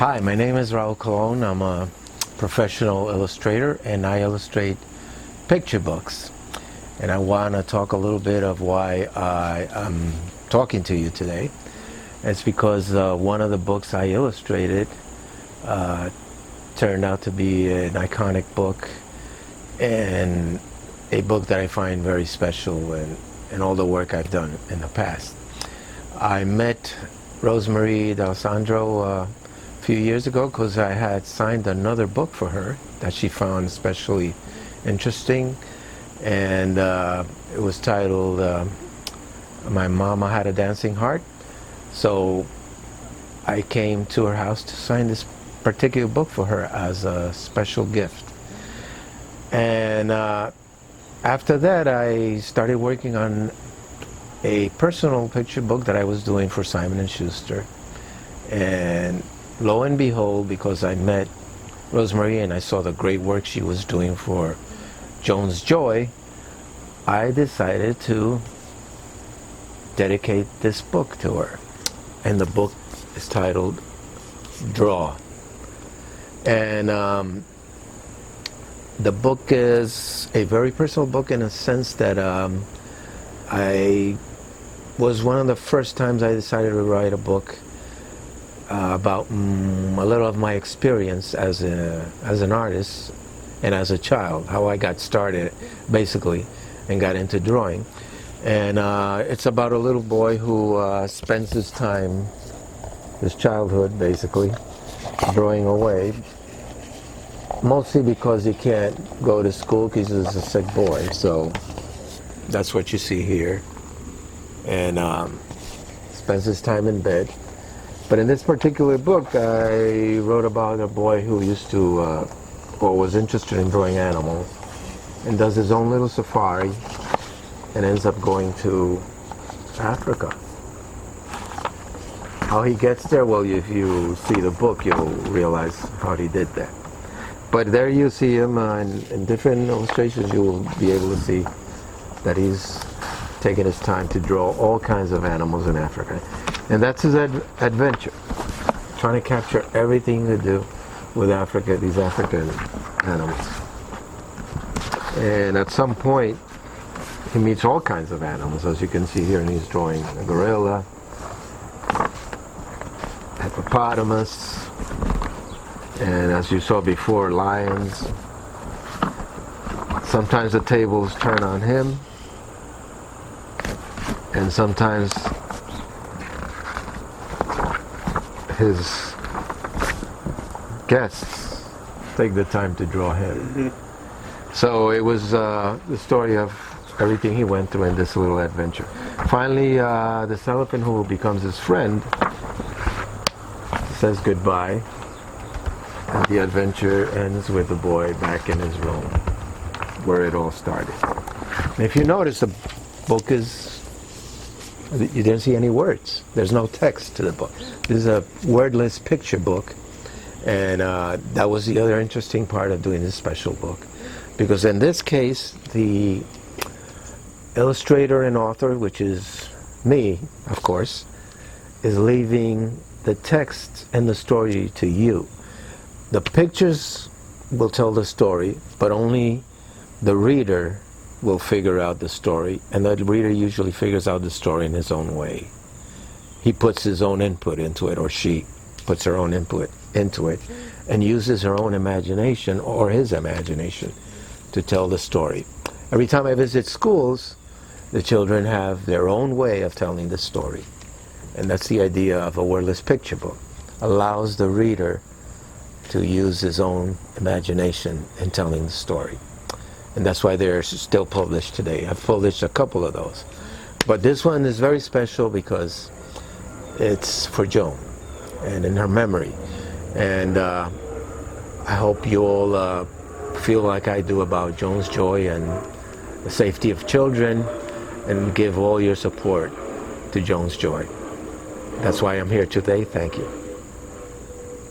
Hi, my name is Raul Colon. I'm a professional illustrator and I illustrate picture books. And I want to talk a little bit of why I am talking to you today. It's because one of the books I illustrated turned out to be an iconic book and a book that I find very special in all the work I've done in the past. I met Rosemary D'Alessandro a few years ago because I had signed another book for her that she found especially interesting, and it was titled My Mama Had a Dancing Heart. So I came to her house to sign this particular book for her as a special gift. And after that I started working on a personal picture book that I was doing for Simon & Schuster, and lo and behold, because I met Rosemary and I saw the great work she was doing for Joan's Joy, I decided to dedicate this book to her. And the book is titled Draw. And the book is a very personal book in a sense that I was one of the first times I decided to write a book about a little of my experience as an artist and as a child, how I got started basically and got into drawing. And it's about a little boy who spends his time, his childhood basically, drawing away, mostly because he can't go to school because he's a sick boy. So that's what you see here. And spends his time in bed. But in this particular book, I wrote about a boy who used to, or was interested in drawing animals, and does his own little safari, and ends up going to Africa. How he gets there, well, if you see the book, you'll realize how he did that. But there you see him in different illustrations. You will be able to see that he's taking his time to draw all kinds of animals in Africa. And that's his adventure, trying to capture everything to do with Africa, these African animals. And at some point, he meets all kinds of animals, as you can see here, and he's drawing a gorilla, hippopotamus, and as you saw before, lions. Sometimes the tables turn on him, and sometimes his guests take the time to draw him. So it was the story of everything he went through in this little adventure. Finally, this elephant, who becomes his friend, says goodbye, and the adventure ends with the boy back in his room where it all started. And if you notice, the book you didn't see any words. There's no text to the book. This is a wordless picture book, and that was the other interesting part of doing this special book, because in this case the illustrator and author, which is me, of course, is leaving the text and the story to you. The pictures will tell the story, but only the reader will figure out the story, and the reader usually figures out the story in his own way. He puts his own input into it, or she puts her own input into it, and uses her own imagination or his imagination to tell the story. Every time I visit schools, the children have their own way of telling the story, and that's the idea of a wordless picture book. Allows the reader to use his own imagination in telling the story. And that's why they're still published today. I've published a couple of those. But this one is very special because it's for Joan and in her memory. And I hope you all feel like I do about Joan's Joy and the safety of children, and give all your support to Joan's Joy. That's why I'm here today. Thank you.